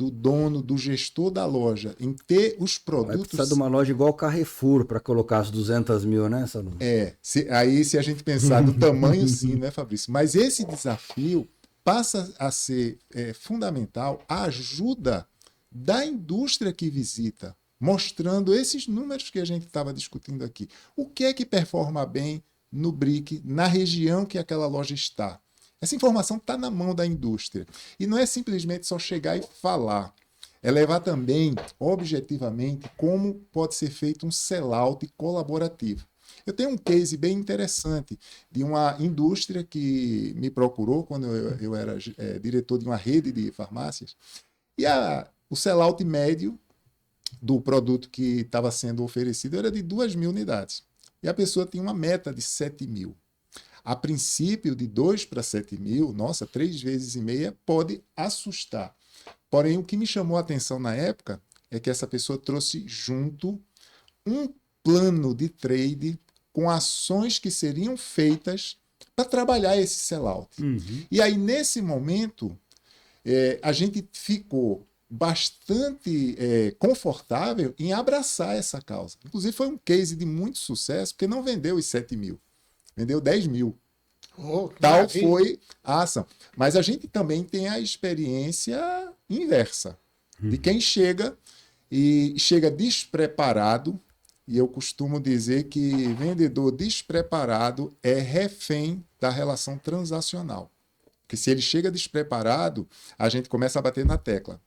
do dono, do gestor da loja, em ter os Vai produtos... precisar de uma loja igual o Carrefour para colocar as 200 mil, né, Salum? Aí se a gente pensar do tamanho, sim, né, Fabrício? Mas esse desafio passa a ser fundamental a ajuda da indústria que visita, mostrando esses números que a gente estava discutindo aqui. O que é que performa bem no BRIC, na região que aquela loja está? Essa informação está na mão da indústria. E não é simplesmente só chegar e falar. É levar também, objetivamente, como pode ser feito um sell-out colaborativo. Eu tenho um case bem interessante de uma indústria que me procurou quando eu era diretor de uma rede de farmácias. E o sell-out médio do produto que estava sendo oferecido era de 2.000 unidades. E a pessoa tinha uma meta de 7.000. A princípio, de 2 para 7.000, nossa, 3 vezes e meia, pode assustar. Porém, o que me chamou a atenção na época é que essa pessoa trouxe junto um plano de trade com ações que seriam feitas para trabalhar esse sellout. E aí, nesse momento, a gente ficou bastante confortável em abraçar essa causa. Inclusive, foi um case de muito sucesso, porque não vendeu os 7.000, vendeu 10.000. Tal foi a ação. Mas a gente também tem a experiência inversa, de quem chega despreparado, e eu costumo dizer que vendedor despreparado é refém da relação transacional. Porque se ele chega despreparado, a gente começa a bater na tecla.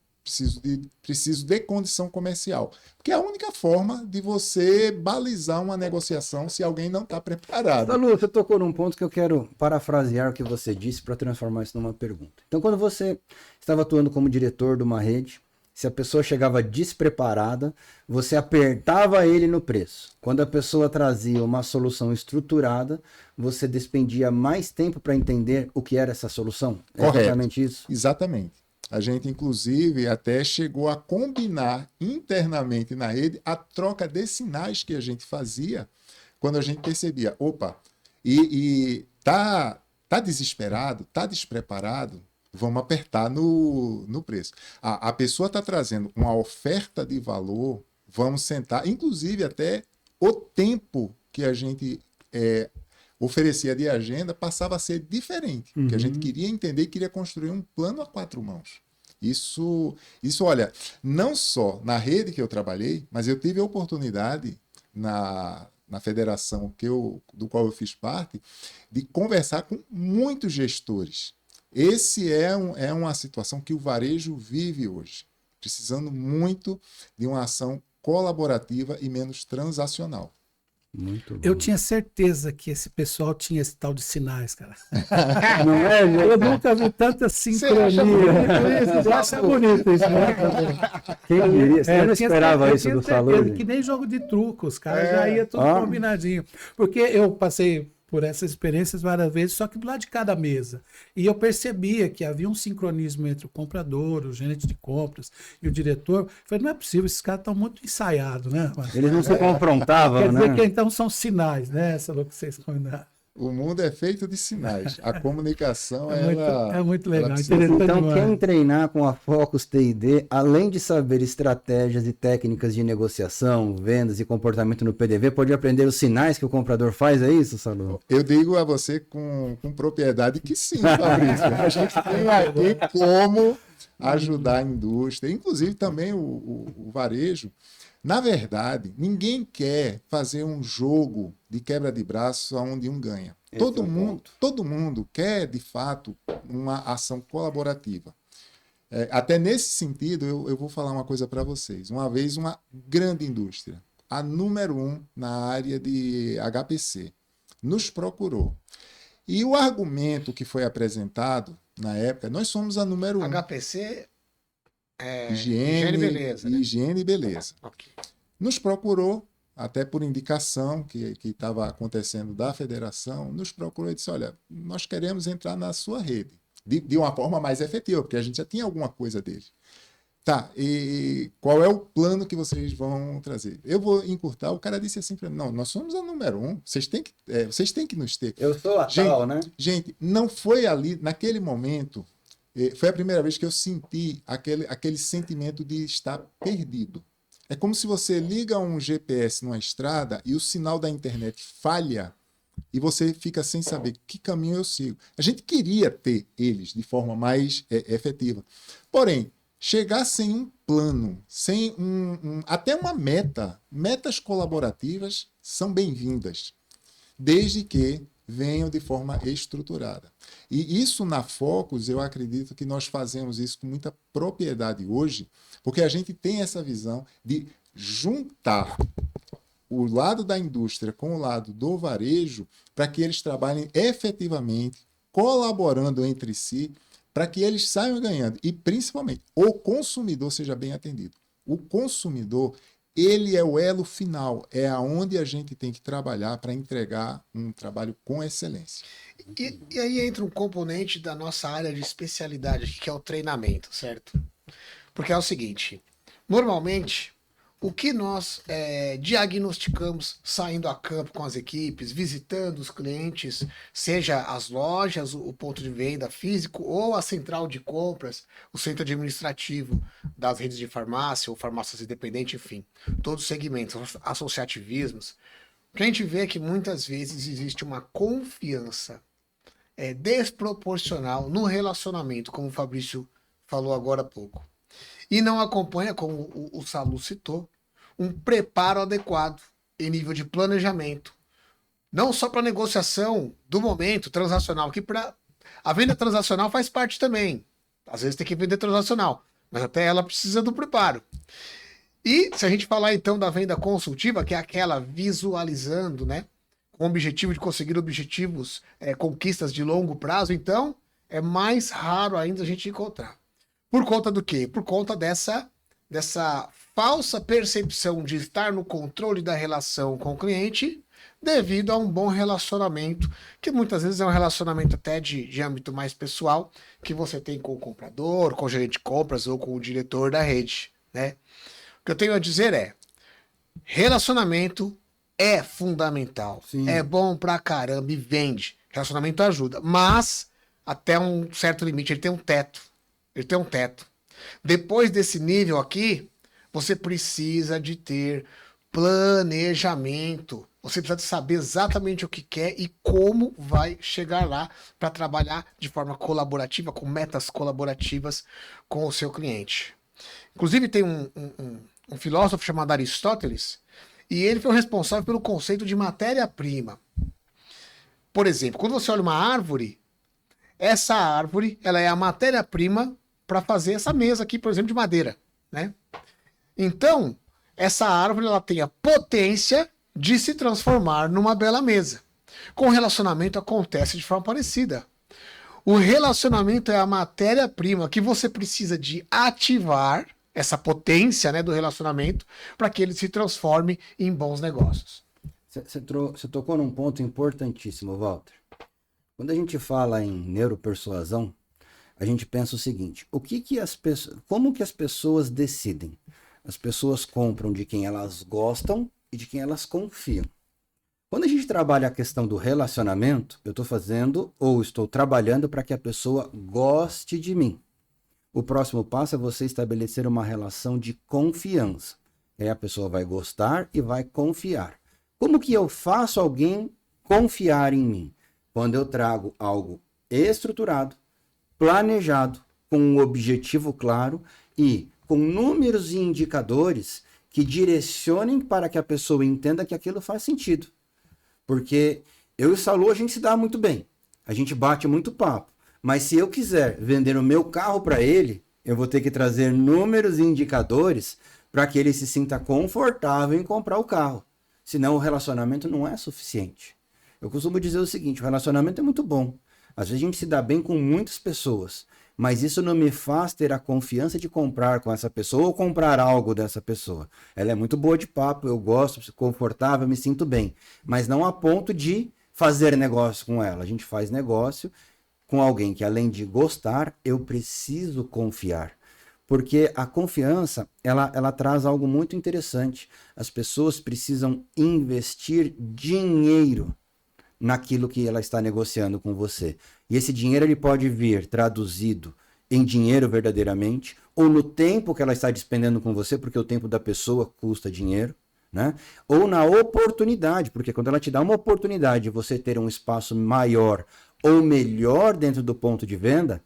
Preciso de condição comercial. Porque é a única forma de você balizar uma negociação se alguém não está preparado. Salu, você tocou num ponto que eu quero parafrasear o que você disse para transformar isso numa pergunta. Então, quando você estava atuando como diretor de uma rede, se a pessoa chegava despreparada, você apertava ele no preço. Quando a pessoa trazia uma solução estruturada, você despendia mais tempo para entender o que era essa solução? É exatamente isso? Exatamente. A gente, inclusive, até chegou a combinar internamente na rede a troca de sinais que a gente fazia quando a gente percebia, opa, tá desesperado, tá despreparado, vamos apertar no preço. A pessoa está trazendo uma oferta de valor, vamos sentar, inclusive até o tempo que a gente oferecia de agenda passava a ser diferente, porque a gente queria entender e queria construir um plano a 4 mãos. Isso, olha, não só na rede que eu trabalhei, mas eu tive a oportunidade na federação do qual eu fiz parte, de conversar com muitos gestores. Esse é uma situação que o varejo vive hoje, precisando muito de uma ação colaborativa e menos transacional. Muito bom. Eu tinha certeza que esse pessoal tinha esse tal de sinais, cara. Não é, eu nunca vi tanta sincronia. Você acha bonito isso, né? Quem diria? Você não esperava isso do Salum? Que nem jogo de truco, os caras já ia tudo combinadinho. Porque eu passei por essas experiências várias vezes, só que do lado de cada mesa. E eu percebia que havia um sincronismo entre o comprador, o gerente de compras e o diretor. Eu falei, não é possível, esses caras estão muito ensaiados, né? Eles não se confrontavam, né? Quer dizer né? que então são sinais, né? Essa que vocês combinaram. O mundo é feito de sinais. A comunicação é muito legal. Então, quem treinar com a Focus TID, além de saber estratégias e técnicas de negociação, vendas e comportamento no PDV, pode aprender os sinais que o comprador faz, é isso, Salum? Eu digo a você com propriedade que sim, Fabrício. A gente tem aqui como ajudar a indústria, inclusive também o varejo. Na verdade, ninguém quer fazer um jogo de quebra de braço onde um ganha. Todo mundo quer, de fato, uma ação colaborativa. Até nesse sentido, eu vou falar uma coisa para vocês. Uma vez, uma grande indústria, a número 1 na área de HPC, nos procurou. E o argumento que foi apresentado na época, nós somos a número 1. HPC... higiene, beleza, né? Higiene e beleza. Okay. Nos procurou, até por indicação que estava acontecendo da federação, nos procurou e disse, olha, nós queremos entrar na sua rede, de uma forma mais efetiva, porque a gente já tinha alguma coisa dele. Tá, e qual é o plano que vocês vão trazer? Eu vou encurtar, o cara disse assim para mim, não, nós somos a número 1, vocês têm que nos ter. Eu sou a tal, né? Gente, não foi ali, naquele momento, foi a primeira vez que eu senti aquele sentimento de estar perdido. É como se você liga um GPS numa estrada e o sinal da internet falha e você fica sem saber que caminho eu sigo. A gente queria ter eles de forma mais efetiva. Porém, chegar sem um plano, sem até uma meta, metas colaborativas são bem-vindas, desde que venham de forma estruturada. E isso na Focus, eu acredito que nós fazemos isso com muita propriedade hoje, porque a gente tem essa visão de juntar o lado da indústria com o lado do varejo para que eles trabalhem efetivamente, colaborando entre si, para que eles saiam ganhando. E, principalmente, o consumidor seja bem atendido. O consumidor, ele é o elo final, é aonde a gente tem que trabalhar para entregar um trabalho com excelência. E aí entra um componente da nossa área de especialidade aqui, que é o treinamento, certo? Porque é o seguinte, normalmente, o que nós diagnosticamos saindo a campo com as equipes, visitando os clientes, seja as lojas, o ponto de venda físico, ou a central de compras, o centro administrativo das redes de farmácia, ou farmácias independentes, enfim, todos os segmentos, associativismos, o que a gente vê é que muitas vezes existe uma confiança desproporcional no relacionamento, como o Fabrício falou agora há pouco. E não acompanha, como o Salu citou, um preparo adequado em nível de planejamento. Não só para negociação do momento transacional, que a venda transacional faz parte também. Às vezes tem que vender transacional, mas até ela precisa do preparo. E se a gente falar então da venda consultiva, que é aquela visualizando, né, com o objetivo de conseguir objetivos, conquistas de longo prazo, então é mais raro ainda a gente encontrar. Por conta do quê? Por conta dessa falsa percepção de estar no controle da relação com o cliente devido a um bom relacionamento, que muitas vezes é um relacionamento até de âmbito mais pessoal, que você tem com o comprador, com o gerente de compras ou com o diretor da rede, né? O que eu tenho a dizer é, relacionamento é fundamental, Sim. É bom pra caramba e vende. Relacionamento ajuda, mas até um certo limite, ele tem um teto. Depois desse nível aqui, você precisa de ter planejamento. Você precisa de saber exatamente o que quer e como vai chegar lá para trabalhar de forma colaborativa, com metas colaborativas com o seu cliente. Inclusive tem um filósofo chamado Aristóteles e ele foi o responsável pelo conceito de matéria-prima. Por exemplo, quando você olha uma árvore, essa árvore ela é a matéria-prima para fazer essa mesa aqui, por exemplo, de madeira, né? Então, essa árvore ela tem a potência de se transformar numa bela mesa. Com o relacionamento acontece de forma parecida. O relacionamento é a matéria-prima que você precisa de ativar essa potência, né, do relacionamento para que ele se transforme em bons negócios. Você tocou num ponto importantíssimo, Walter. Quando a gente fala em neuropersuasão, a gente pensa o seguinte: como que as pessoas decidem? As pessoas compram de quem elas gostam e de quem elas confiam. Quando a gente trabalha a questão do relacionamento, eu estou fazendo ou estou trabalhando para que a pessoa goste de mim. O próximo passo é você estabelecer uma relação de confiança. Aí a pessoa vai gostar e vai confiar. Como que eu faço alguém confiar em mim? Quando eu trago algo estruturado, planejado, com um objetivo claro e com números e indicadores que direcionem para que a pessoa entenda que aquilo faz sentido. Porque eu e o Salu, a gente se dá muito bem. A gente bate muito papo. Mas se eu quiser vender o meu carro para ele, eu vou ter que trazer números e indicadores para que ele se sinta confortável em comprar o carro. Senão o relacionamento não é suficiente. Eu costumo dizer o seguinte: o relacionamento é muito bom. Às vezes a gente se dá bem com muitas pessoas, mas isso não me faz ter a confiança de comprar com essa pessoa ou comprar algo dessa pessoa. Ela é muito boa de papo, eu gosto, confortável, me sinto bem, mas não a ponto de fazer negócio com ela. A gente faz negócio com alguém que, além de gostar, eu preciso confiar. Porque a confiança, ela traz algo muito interessante. As pessoas precisam investir dinheiro naquilo que ela está negociando com você. E esse dinheiro ele pode vir traduzido em dinheiro verdadeiramente, ou no tempo que ela está despendendo com você, porque o tempo da pessoa custa dinheiro, né? Ou na oportunidade, porque quando ela te dá uma oportunidade de você ter um espaço maior ou melhor dentro do ponto de venda,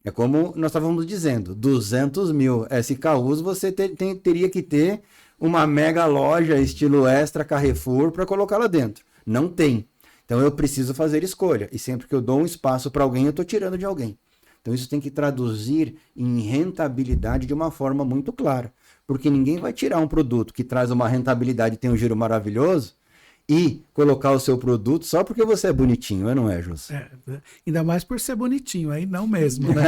é como nós estávamos dizendo, 200 mil SKUs você teria que ter uma mega loja estilo Extra, Carrefour para colocar lá dentro. Não tem. Então eu preciso fazer escolha. E sempre que eu dou um espaço para alguém, eu estou tirando de alguém. Então isso tem que traduzir em rentabilidade de uma forma muito clara. Porque ninguém vai tirar um produto que traz uma rentabilidade e tem um giro maravilhoso e colocar o seu produto só porque você é bonitinho, não é, José? Ainda mais por ser bonitinho, aí não mesmo, né?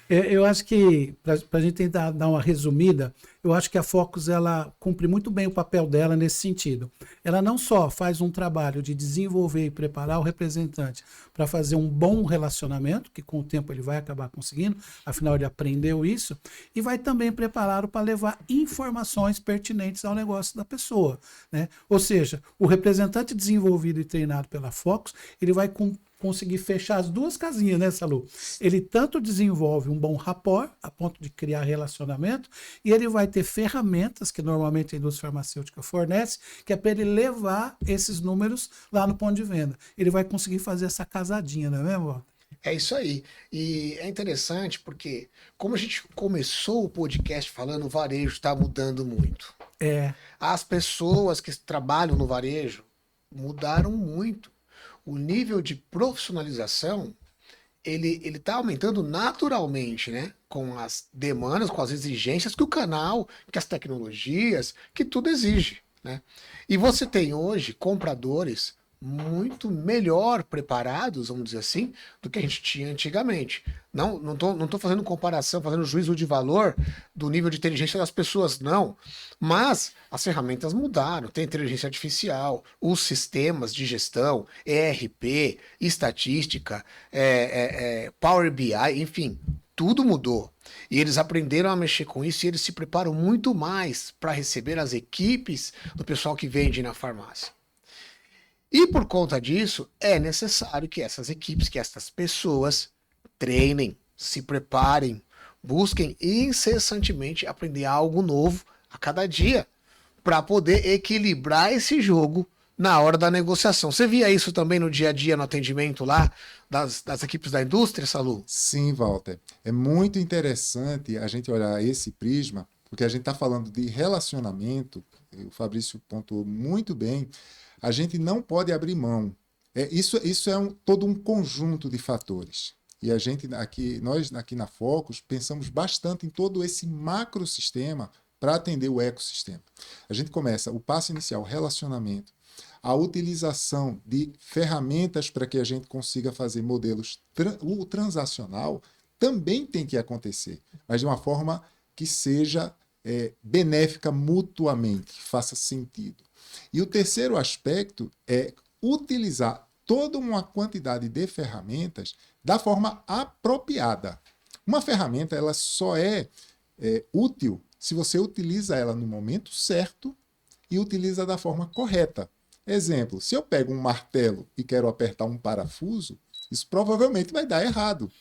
Eu acho que, para a gente tentar dar uma resumida, eu acho que a Focus, ela cumpre muito bem o papel dela nesse sentido. Ela não só faz um trabalho de desenvolver e preparar o representante para fazer um bom relacionamento, que com o tempo ele vai acabar conseguindo, afinal ele aprendeu isso, e vai também prepará-lo para levar informações pertinentes ao negócio da pessoa, né? Ou seja, o representante desenvolvido e treinado pela Focus, ele vai conseguir fechar as duas casinhas, né, Salu? Ele tanto desenvolve um bom rapport, a ponto de criar relacionamento, e ele vai ter ferramentas que normalmente a indústria farmacêutica fornece, que é para ele levar esses números lá no ponto de venda. Ele vai conseguir fazer essa casadinha, não é mesmo, Walter? É isso aí. E é interessante porque, como a gente começou o podcast falando, o varejo está mudando muito. As pessoas que trabalham no varejo mudaram muito. O nível de profissionalização, ele está aumentando naturalmente, né? Com as demandas, com as exigências que o canal, que as tecnologias, que tudo exige, né? E você tem hoje compradores muito melhor preparados, vamos dizer assim, do que a gente tinha antigamente. Não tô fazendo comparação, fazendo juízo de valor do nível de inteligência das pessoas, não. Mas as ferramentas mudaram, tem inteligência artificial, os sistemas de gestão, ERP, estatística, Power BI, enfim, tudo mudou. E eles aprenderam a mexer com isso e eles se preparam muito mais para receber as equipes do pessoal que vende na farmácia. E por conta disso, é necessário que essas equipes, que essas pessoas treinem, se preparem, busquem incessantemente aprender algo novo a cada dia, para poder equilibrar esse jogo na hora da negociação. Você via isso também no dia a dia, no atendimento lá das equipes da indústria, Salu? Sim, Walter. É muito interessante a gente olhar esse prisma, porque a gente está falando de relacionamento, o Fabrício pontuou muito bem. A gente não pode abrir mão. Isso é todo um conjunto de fatores. E a gente nós aqui na Focus pensamos bastante em todo esse macrosistema para atender o ecossistema. A gente começa o passo inicial, relacionamento, a utilização de ferramentas para que a gente consiga fazer modelos. O transacional também tem que acontecer, mas de uma forma que seja benéfica mutuamente, que faça sentido. E o terceiro aspecto é utilizar toda uma quantidade de ferramentas da forma apropriada. Uma ferramenta ela só é útil se você utiliza ela no momento certo e utiliza da forma correta. Exemplo, se eu pego um martelo e quero apertar um parafuso, isso provavelmente vai dar errado.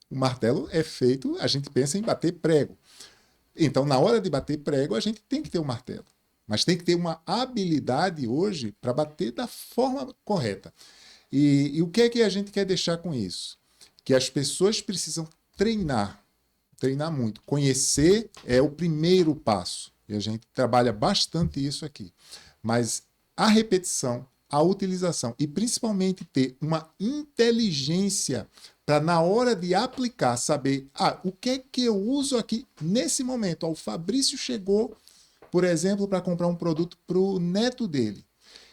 O martelo é feito, a gente pensa em bater prego. Então, na hora de bater prego, a gente tem que ter um martelo. Mas tem que ter uma habilidade hoje para bater da forma correta. E o que é que a gente quer deixar com isso? Que as pessoas precisam treinar muito. Conhecer é o primeiro passo. E a gente trabalha bastante isso aqui. Mas a repetição, a utilização e principalmente ter uma inteligência para na hora de aplicar, saber o que é que eu uso aqui nesse momento. O Fabrício chegou, por exemplo, para comprar um produto para o neto dele.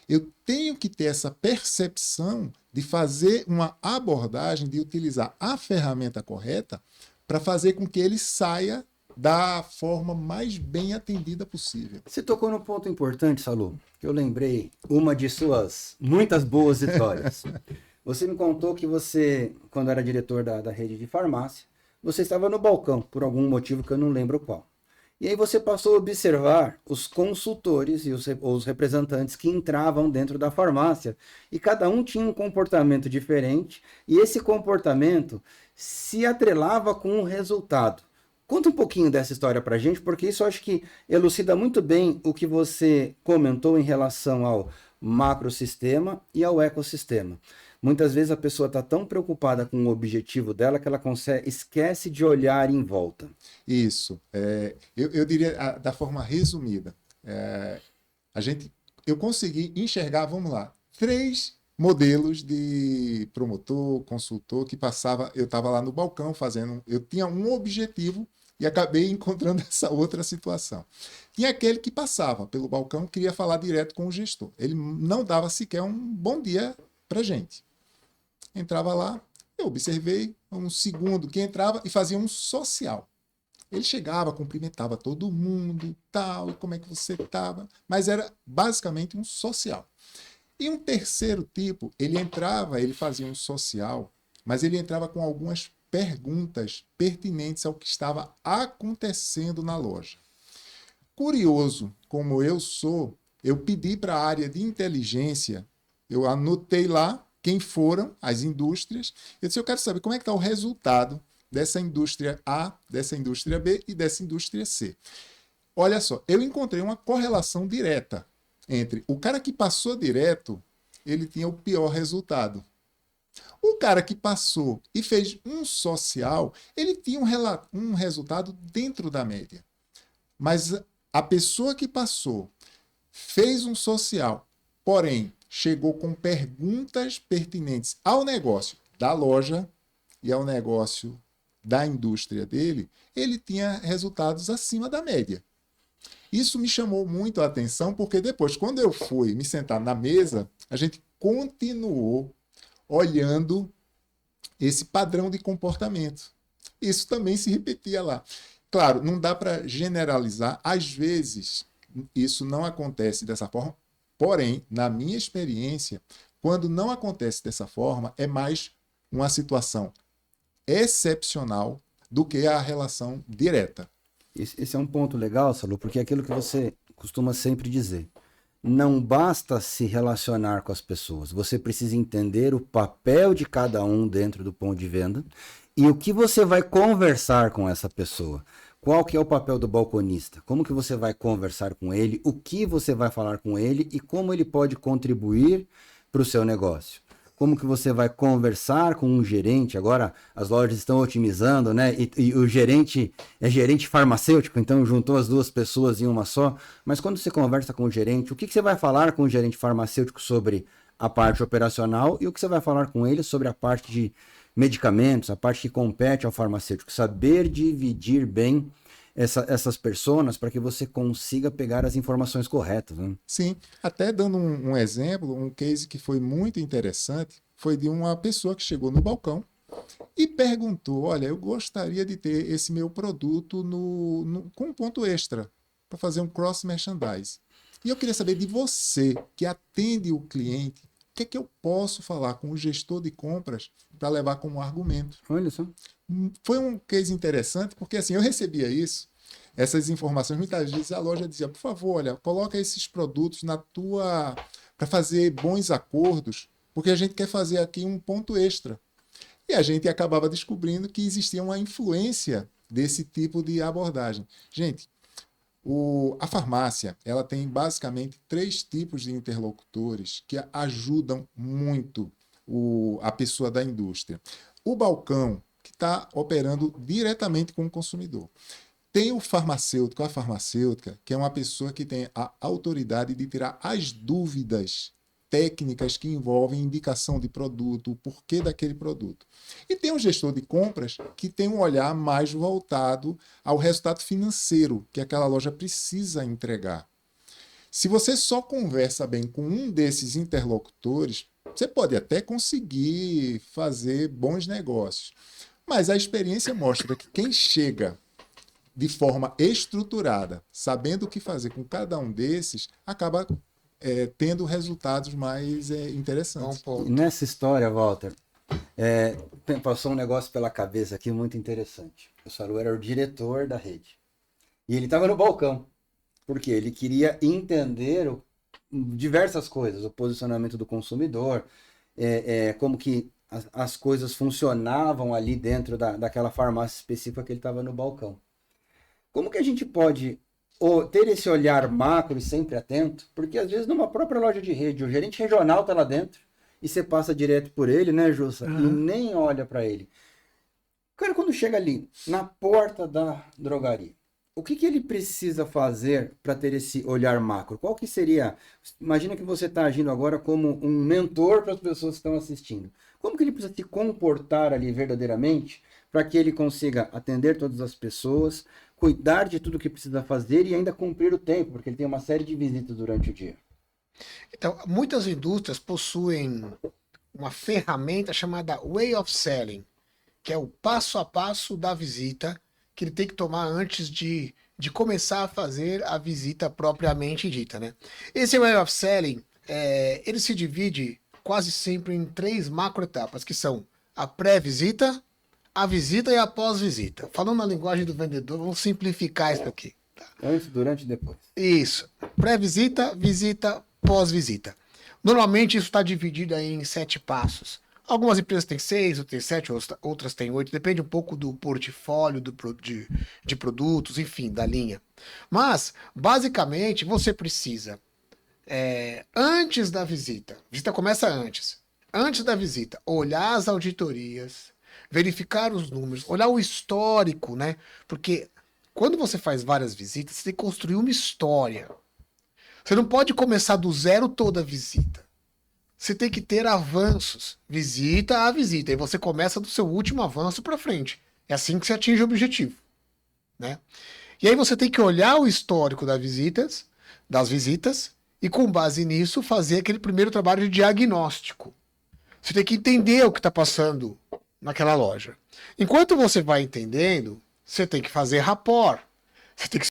Eu tenho que ter essa percepção de fazer uma abordagem, de utilizar a ferramenta correta para fazer com que ele saia da forma mais bem atendida possível. Você tocou num ponto importante, Salu, que eu lembrei uma de suas muitas boas histórias. Você me contou que você, quando era diretor da rede de farmácia, você estava no balcão, por algum motivo que eu não lembro qual. E aí você passou a observar os consultores e os representantes que entravam dentro da farmácia. E cada um tinha um comportamento diferente. E esse comportamento se atrelava com o resultado. Conta um pouquinho dessa história pra gente, porque isso eu acho que elucida muito bem o que você comentou em relação ao macrosistema e ao ecossistema. Muitas vezes a pessoa está tão preocupada com o objetivo dela que ela esquece de olhar em volta. Isso. Eu diria da forma resumida. Eu consegui enxergar, vamos lá, 3 modelos de promotor, consultor que passava. Eu estava lá no balcão fazendo. Eu tinha um objetivo e acabei encontrando essa outra situação. Tinha aquele que passava pelo balcão, queria falar direto com o gestor. Ele não dava sequer um bom dia para gente. Entrava lá, eu observei um segundo que entrava e fazia um social. Ele chegava, cumprimentava todo mundo, tal, e como é que você estava, mas era basicamente um social. E um terceiro tipo, ele entrava, ele fazia um social, mas ele entrava com algumas perguntas pertinentes ao que estava acontecendo na loja. Curioso como eu sou, eu pedi para a área de inteligência, eu anotei lá quem foram as indústrias. Eu disse, eu quero saber como é que está o resultado dessa indústria A, dessa indústria B e dessa indústria C. Olha só, eu encontrei uma correlação direta entre o cara que passou direto, ele tinha o pior resultado. O cara que passou e fez um social, ele tinha um resultado dentro da média. Mas a pessoa que passou, fez um social, porém, chegou com perguntas pertinentes ao negócio da loja e ao negócio da indústria dele, ele tinha resultados acima da média. Isso me chamou muito a atenção, porque depois, quando eu fui me sentar na mesa, a gente continuou olhando esse padrão de comportamento. Isso também se repetia lá. Claro, não dá para generalizar, às vezes isso não acontece dessa forma, porém, na minha experiência, quando não acontece dessa forma, é mais uma situação excepcional do que a relação direta. Esse é um ponto legal, Salu, porque é aquilo que você costuma sempre dizer. Não basta se relacionar com as pessoas, você precisa entender o papel de cada um dentro do ponto de venda e o que você vai conversar com essa pessoa. Qual que é o papel do balconista? Como que você vai conversar com ele? O que você vai falar com ele e como ele pode contribuir para o seu negócio? Como que você vai conversar com um gerente? Agora as lojas estão otimizando, né? E o gerente é gerente farmacêutico, então juntou as duas pessoas em uma só. Mas quando você conversa com o gerente, o que você vai falar com o gerente farmacêutico sobre a parte operacional e o que você vai falar com ele sobre a parte de medicamentos, a parte que compete ao farmacêutico? Saber dividir bem essas personas para que você consiga pegar as informações corretas, né? Sim, até dando um exemplo, um case que foi muito interessante, foi de uma pessoa que chegou no balcão e perguntou, olha, eu gostaria de ter esse meu produto com um ponto extra, para fazer um cross-merchandise. E eu queria saber de você, que atende o cliente, o que é que eu posso falar com o gestor de compras para levar como argumento. Olha só. Foi um case interessante, porque assim, eu recebia essas informações, muitas vezes a loja dizia, por favor, olha, coloca esses produtos para fazer bons acordos, porque a gente quer fazer aqui um ponto extra. E a gente acabava descobrindo que existia uma influência desse tipo de abordagem. Gente, a farmácia, ela tem basicamente 3 tipos de interlocutores que ajudam muito a pessoa da indústria. O balcão, que está operando diretamente com o consumidor. Tem o farmacêutico, a farmacêutica, que é uma pessoa que tem a autoridade de tirar as dúvidas técnicas que envolvem indicação de produto, o porquê daquele produto. E tem o gestor de compras, que tem um olhar mais voltado ao resultado financeiro que aquela loja precisa entregar. Se você só conversa bem com um desses interlocutores, você pode até conseguir fazer bons negócios. Mas a experiência mostra que quem chega de forma estruturada, sabendo o que fazer com cada um desses, acaba tendo resultados mais interessantes. E nessa história, Walter, passou um negócio pela cabeça aqui muito interessante. O Salu era o diretor da rede. E ele estava no balcão, porque ele queria entender diversas coisas, o posicionamento do consumidor, como que as coisas funcionavam ali dentro daquela farmácia específica que ele estava no balcão. Como que a gente pode ter esse olhar macro e sempre atento? Porque às vezes numa própria loja de rede, o gerente regional está lá dentro e você passa direto por ele, né, Jussa? E nem olha para ele. O cara, quando chega ali na porta da drogaria, o que ele precisa fazer para ter esse olhar macro? Qual que seria? Imagina que você está agindo agora como um mentor para as pessoas que estão assistindo. Como que ele precisa se comportar ali verdadeiramente para que ele consiga atender todas as pessoas, cuidar de tudo que precisa fazer e ainda cumprir o tempo, porque ele tem uma série de visitas durante o dia? Então, muitas indústrias possuem uma ferramenta chamada Way of Selling, que é o passo a passo da visita que ele tem que tomar antes de começar a fazer a visita propriamente dita, né? Esse Way of Selling, ele se divide quase sempre em 3 macroetapas, que são a pré-visita, a visita e a pós-visita. Falando na linguagem do vendedor, vamos simplificar isso aqui. Tá? Antes, durante e depois. Isso. Pré-visita, visita, pós-visita. Normalmente isso está dividido aí em 7 passos. Algumas empresas têm 6, outras têm 7, outras têm 8. Depende um pouco do portfólio de produtos, enfim, da linha. Mas, basicamente, você precisa, antes da visita, a visita começa antes da visita, olhar as auditorias, verificar os números, olhar o histórico, né? Porque quando você faz várias visitas, você tem que construir uma história. Você não pode começar do zero toda a visita. Você tem que ter avanços, visita a visita, e você começa do seu último avanço para frente. É assim que você atinge o objetivo, né? E aí você tem que olhar o histórico das visitas, e com base nisso fazer aquele primeiro trabalho de diagnóstico. Você tem que entender o que está passando naquela loja. Enquanto você vai entendendo, você tem que fazer rapport. Você tem que